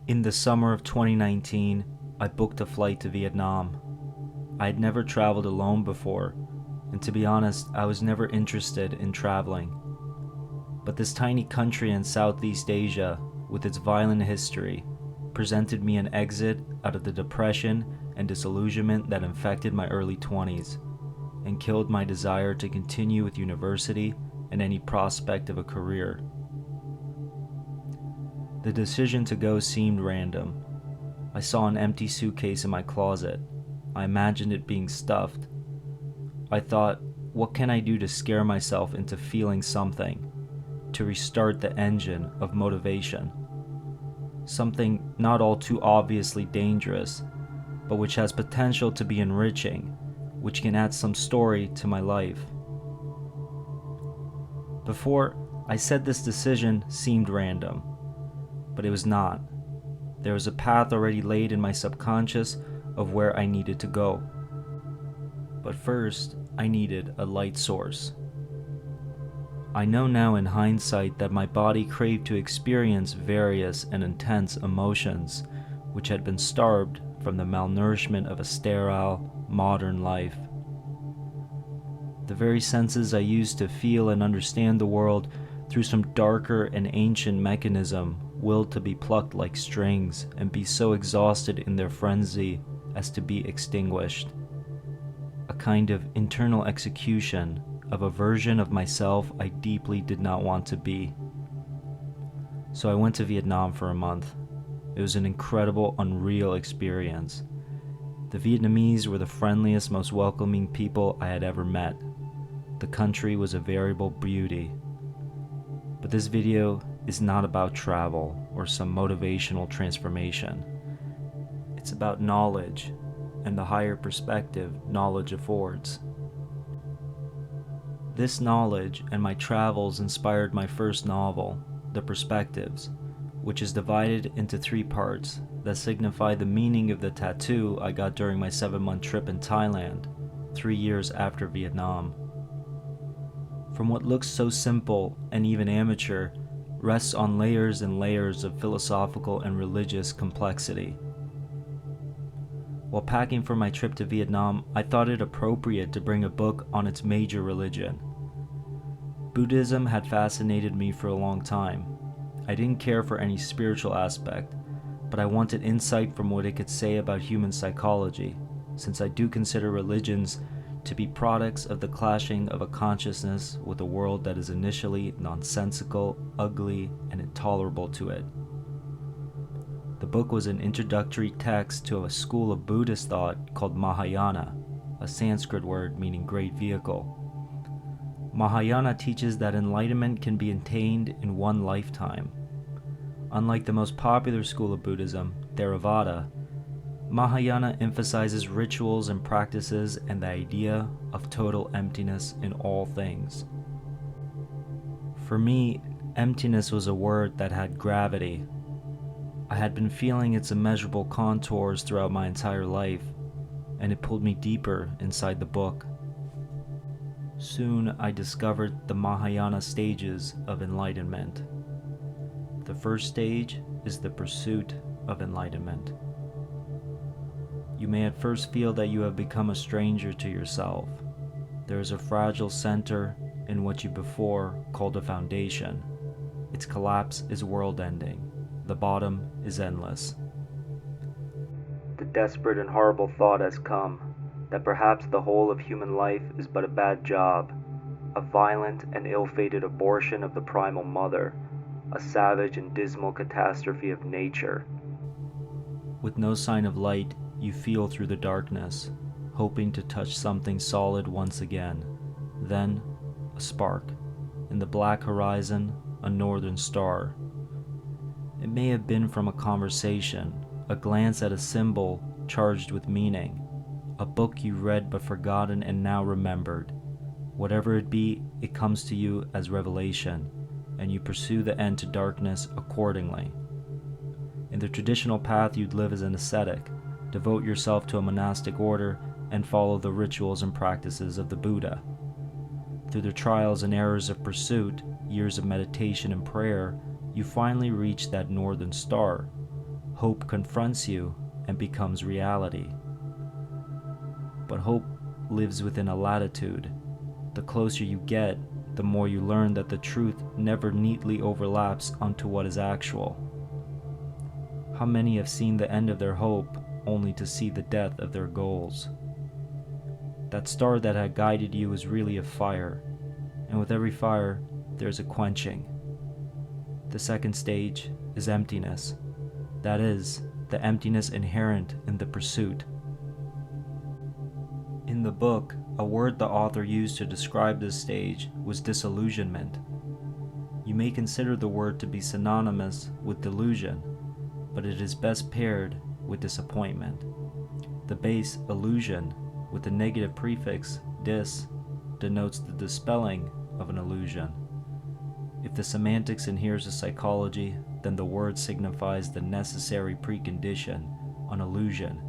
In the summer of 2019, I booked a flight to Vietnam. I had never traveled alone before, and to be honest, I was never interested in traveling. But this tiny country in Southeast Asia, with its violent history, presented me an exit out of the depression and disillusionment that infected my early 20s, and killed my desire to continue with university and any prospect of a career. The decision to go seemed random. I saw an empty suitcase in my closet. I imagined it being stuffed. I thought, what can I do to scare myself into feeling something, to restart the engine of motivation? Something not all too obviously dangerous, but which has potential to be enriching, which can add some story to my life. Before, I said this decision seemed random, but it was not. There was a path already laid in my subconscious of where I needed to go. But first, I needed a light source. I know now in hindsight that my body craved to experience various and intense emotions, which had been starved from the malnourishment of a sterile, modern life. The very senses I used to feel and understand the world through some darker and ancient mechanism willed to be plucked like strings and be so exhausted in their frenzy as to be extinguished. A kind of internal execution of a version of myself I deeply did not want to be. So I went to Vietnam for a month. It was an incredible, unreal experience. The Vietnamese were the friendliest, most welcoming people I had ever met. The country was a variable beauty. But this video is not about travel or some motivational transformation. It's about knowledge and the higher perspective knowledge affords. This knowledge and my travels inspired my first novel, The Perspectives, which is divided into 3 parts that signify the meaning of the tattoo I got during my 7-month trip in Thailand, 3 years after Vietnam. From what looks so simple and even amateur, rests on layers and layers of philosophical and religious complexity. While packing for my trip to Vietnam, I thought it appropriate to bring a book on its major religion. Buddhism had fascinated me for a long time. I didn't care for any spiritual aspect, but I wanted insight from what it could say about human psychology, since I do consider religions to be products of the clashing of a consciousness with a world that is initially nonsensical, ugly, and intolerable to it. The book was an introductory text to a school of Buddhist thought called Mahayana, a Sanskrit word meaning great vehicle. Mahayana teaches that enlightenment can be attained in one lifetime. Unlike the most popular school of Buddhism, Theravada, Mahayana emphasizes rituals and practices and the idea of total emptiness in all things. For me, emptiness was a word that had gravity. I had been feeling its immeasurable contours throughout my entire life, and it pulled me deeper inside the book. Soon I discovered the Mahayana stages of enlightenment. The first stage is the pursuit of enlightenment. You may at first feel that you have become a stranger to yourself. There is a fragile center in what you before called a foundation. Its collapse is world-ending. The bottom is endless. The desperate and horrible thought has come that perhaps the whole of human life is but a bad job, a violent and ill-fated abortion of the primal mother, a savage and dismal catastrophe of nature. With no sign of light, you feel through the darkness, hoping to touch something solid once again. Then, a spark. In the black horizon, a northern star. It may have been from a conversation, a glance at a symbol charged with meaning, a book you read but forgotten and now remembered. Whatever it be, it comes to you as revelation, and you pursue the end to darkness accordingly. In the traditional path, you'd live as an ascetic, devote yourself to a monastic order, and follow the rituals and practices of the Buddha. Through the trials and errors of pursuit, years of meditation and prayer, you finally reach that northern star, hope confronts you and becomes reality. But hope lives within a latitude. The closer you get, the more you learn that the truth never neatly overlaps onto what is actual. How many have seen the end of their hope only to see the death of their goals? That star that had guided you is really a fire, and with every fire, there's a quenching. The second stage is emptiness. That is, the emptiness inherent in the pursuit. In the book, a word the author used to describe this stage was disillusionment. You may consider the word to be synonymous with delusion, but it is best paired with disappointment. The base illusion, with the negative prefix dis, denotes the dispelling of an illusion. If the semantics inheres the psychology, then the word signifies the necessary precondition, an illusion,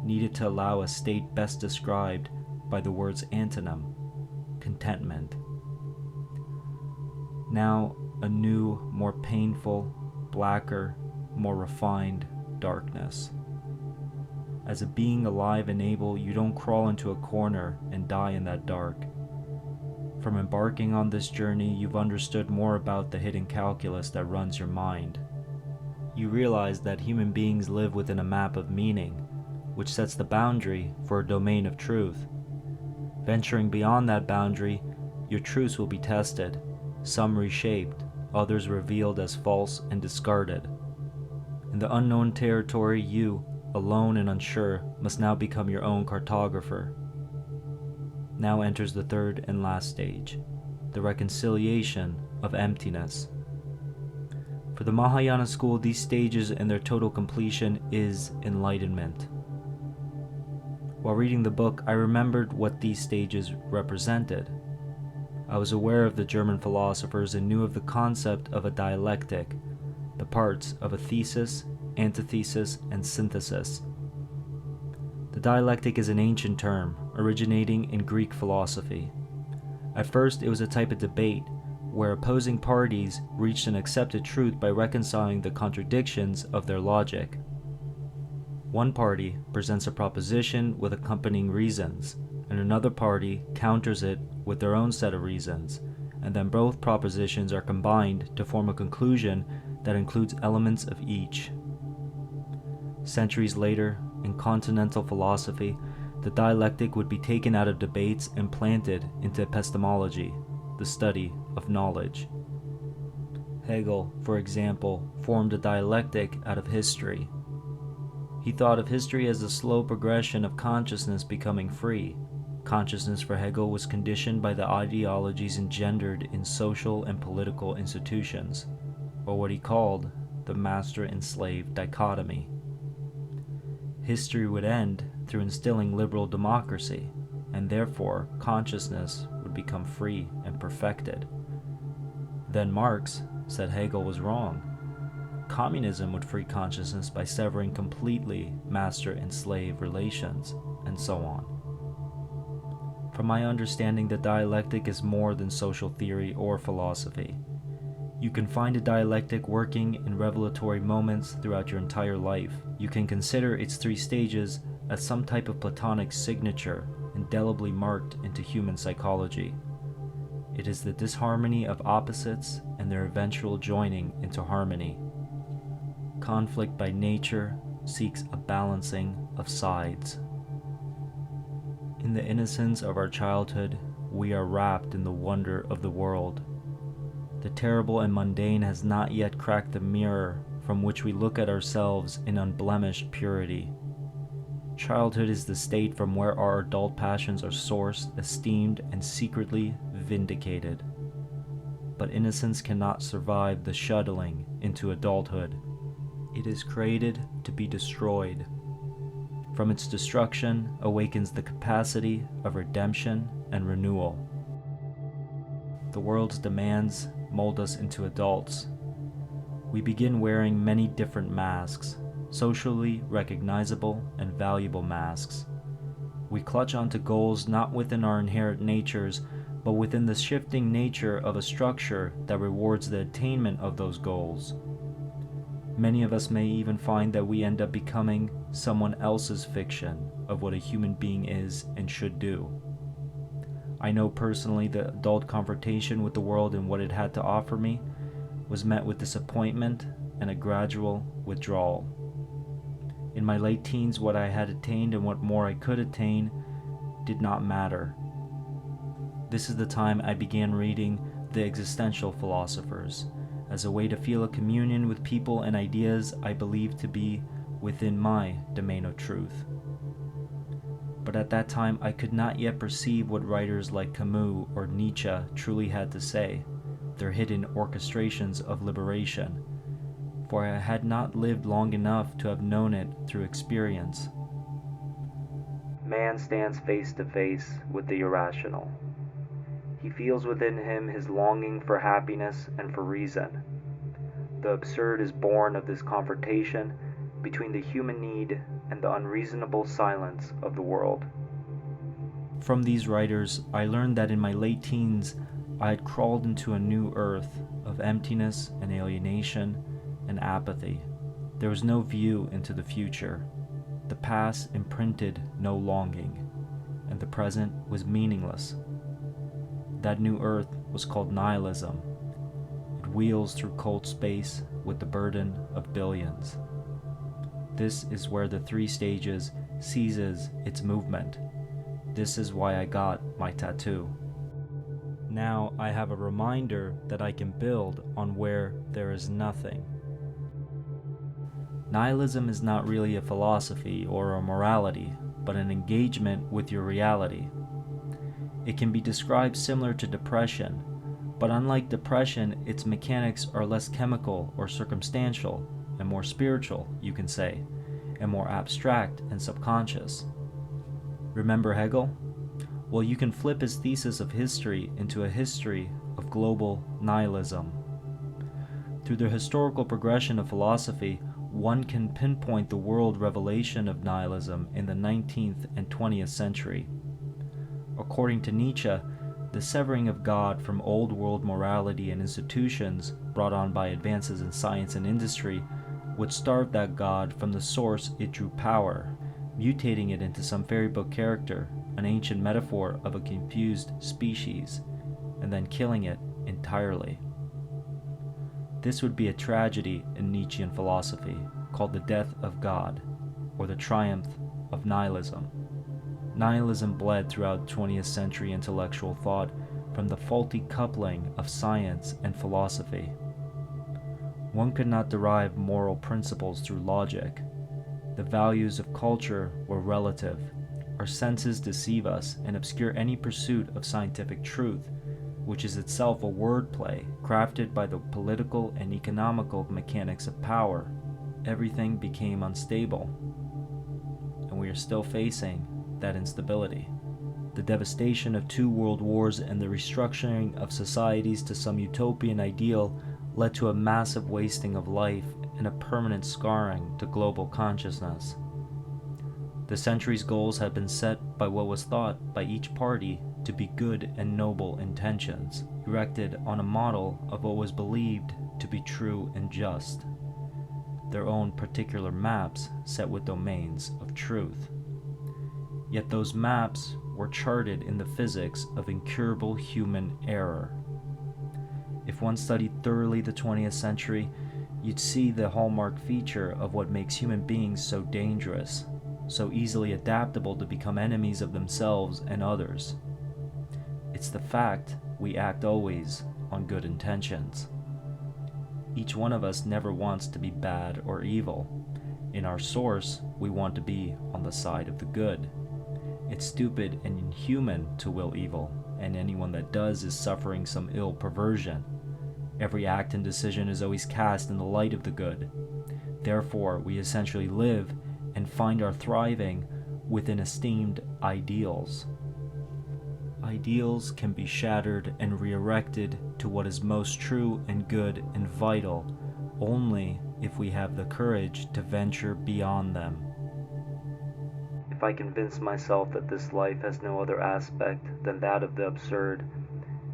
needed to allow a state best described by the word's antonym, contentment. Now, a new, more painful, blacker, more refined darkness. As a being alive and able, you don't crawl into a corner and die in that dark. From embarking on this journey, you've understood more about the hidden calculus that runs your mind. You realize that human beings live within a map of meaning, which sets the boundary for a domain of truth. Venturing beyond that boundary, your truths will be tested, some reshaped, others revealed as false and discarded. In the unknown territory, you, alone and unsure, must now become your own cartographer. Now enters the third and last stage, the reconciliation of emptiness. For the Mahayana school, these stages and their total completion is enlightenment. While reading the book, I remembered what these stages represented. I was aware of the German philosophers and knew of the concept of a dialectic, the parts of a thesis, antithesis, and synthesis. The dialectic is an ancient term, originating in Greek philosophy. At first, it was a type of debate where opposing parties reached an accepted truth by reconciling the contradictions of their logic. One party presents a proposition with accompanying reasons, and another party counters it with their own set of reasons, and then both propositions are combined to form a conclusion that includes elements of each. Centuries later, in continental philosophy, the dialectic would be taken out of debates and planted into epistemology, the study of knowledge. Hegel, for example, formed a dialectic out of history. He thought of history as the slow progression of consciousness becoming free. Consciousness for Hegel was conditioned by the ideologies engendered in social and political institutions, or what he called the master and slave dichotomy. History would end through instilling liberal democracy, and therefore consciousness would become free and perfected. Then Marx said Hegel was wrong. Communism would free consciousness by severing completely master and slave relations, and so on. From my understanding, the dialectic is more than social theory or philosophy. You can find a dialectic working in revelatory moments throughout your entire life. You can consider its three stages as some type of Platonic signature indelibly marked into human psychology. It is the disharmony of opposites and their eventual joining into harmony. Conflict by nature seeks a balancing of sides. In the innocence of our childhood, we are wrapped in the wonder of the world. The terrible and mundane has not yet cracked the mirror from which we look at ourselves in unblemished purity. Childhood is the state from where our adult passions are sourced, esteemed, and secretly vindicated. But innocence cannot survive the shuttling into adulthood. It is created to be destroyed. From its destruction awakens the capacity of redemption and renewal. The world's demands mold us into adults. We begin wearing many different masks, socially recognizable and valuable masks. We clutch onto goals not within our inherent natures, but within the shifting nature of a structure that rewards the attainment of those goals. Many of us may even find that we end up becoming someone else's fiction of what a human being is and should do. I know personally the adult confrontation with the world and what it had to offer me was met with disappointment and a gradual withdrawal. In my late teens, what I had attained and what more I could attain did not matter. This is the time I began reading the existential philosophers as a way to feel a communion with people and ideas I believed to be within my domain of truth. But at that time, I could not yet perceive what writers like Camus or Nietzsche truly had to say, their hidden orchestrations of liberation, for I had not lived long enough to have known it through experience. Man stands face to face with the irrational. He feels within him his longing for happiness and for reason. The absurd is born of this confrontation between the human need and the unreasonable silence of the world. From these writers, I learned that in my late teens, I had crawled into a new earth of emptiness and alienation and apathy. There was no view into the future. The past imprinted no longing, and the present was meaningless. That new earth was called nihilism. It wheels through cold space with the burden of billions. This is where the three stages ceases its movement. This is why I got my tattoo. Now I have a reminder that I can build on where there is nothing. Nihilism is not really a philosophy or a morality, but an engagement with your reality. It can be described similar to depression, but unlike depression, its mechanics are less chemical or circumstantial and more spiritual, you can say, and more abstract and subconscious. Remember Hegel? Well, you can flip his thesis of history into a history of global nihilism. Through the historical progression of philosophy, one can pinpoint the world revelation of nihilism in the 19th and 20th century. According to Nietzsche, the severing of God from old world morality and institutions brought on by advances in science and industry would starve that God from the source it drew power, mutating it into some fairy book character, an ancient metaphor of a confused species, and then killing it entirely. This would be a tragedy in Nietzschean philosophy, called the death of God, or the triumph of nihilism. Nihilism bled throughout 20th century intellectual thought from the faulty coupling of science and philosophy. One could not derive moral principles through logic. The values of culture were relative. Our senses deceive us and obscure any pursuit of scientific truth, which is itself a wordplay crafted by the political and economical mechanics of power. Everything became unstable, and we are still facing that instability. The devastation of 2 world wars and the restructuring of societies to some utopian ideal led to a massive wasting of life and a permanent scarring to global consciousness. The century's goals had been set by what was thought by each party to be good and noble intentions, erected on a model of what was believed to be true and just, their own particular maps set with domains of truth. Yet those maps were charted in the physics of incurable human error. If one studied thoroughly the 20th century, you'd see the hallmark feature of what makes human beings so dangerous, so easily adaptable to become enemies of themselves and others. It's the fact we act always on good intentions. Each one of us never wants to be bad or evil. In our source, we want to be on the side of the good. It's stupid and inhuman to will evil, and anyone that does is suffering some ill perversion. Every act and decision is always cast in the light of the good. Therefore, we essentially live and find our thriving within esteemed ideals. Ideals can be shattered and re-erected to what is most true and good and vital only if we have the courage to venture beyond them. If I convince myself that this life has no other aspect than that of the absurd,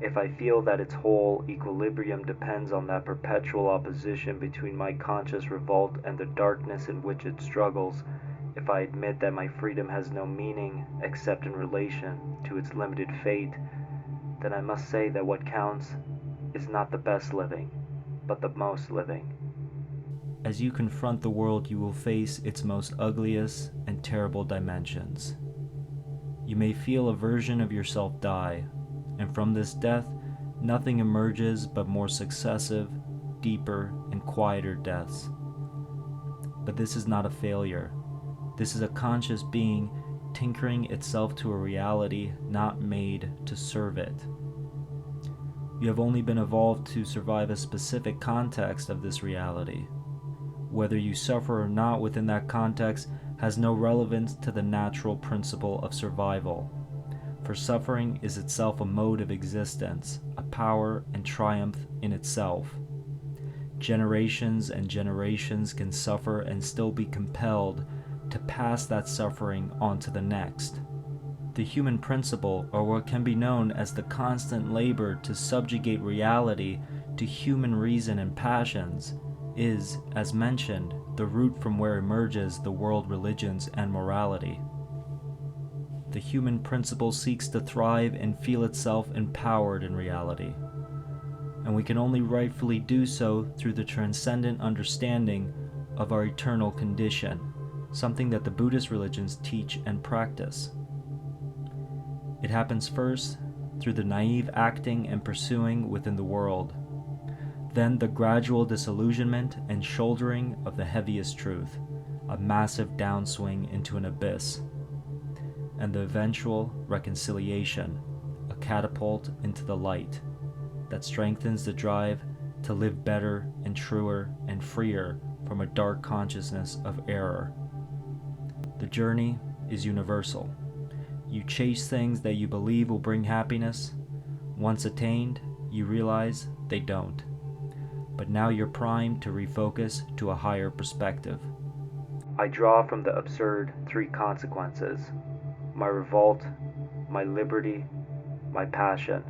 if I feel that its whole equilibrium depends on that perpetual opposition between my conscious revolt and the darkness in which it struggles, if I admit that my freedom has no meaning except in relation to its limited fate, then I must say that what counts is not the best living, but the most living. As you confront the world, you will face its most ugliest and terrible dimensions. You may feel a version of yourself die, and from this death, nothing emerges but more successive, deeper, and quieter deaths. But this is not a failure. This is a conscious being tinkering itself to a reality not made to serve it. You have only been evolved to survive a specific context of this reality. Whether you suffer or not within that context has no relevance to the natural principle of survival, for suffering is itself a mode of existence, a power and triumph in itself. Generations and generations can suffer and still be compelled to pass that suffering on to the next. The human principle, or what can be known as the constant labor to subjugate reality to human reason and passions, is, as mentioned, the root from where emerges the world religions and morality. The human principle seeks to thrive and feel itself empowered in reality, and we can only rightfully do so through the transcendent understanding of our eternal condition, something that the Buddhist religions teach and practice. It happens first through the naive acting and pursuing within the world, then the gradual disillusionment and shouldering of the heaviest truth, a massive downswing into an abyss, and the eventual reconciliation, a catapult into the light that strengthens the drive to live better and truer and freer from a dark consciousness of error. The journey is universal. You chase things that you believe will bring happiness. Once attained, you realize they don't. But now you're primed to refocus to a higher perspective. I draw from the absurd three consequences: my revolt, my liberty, my passion.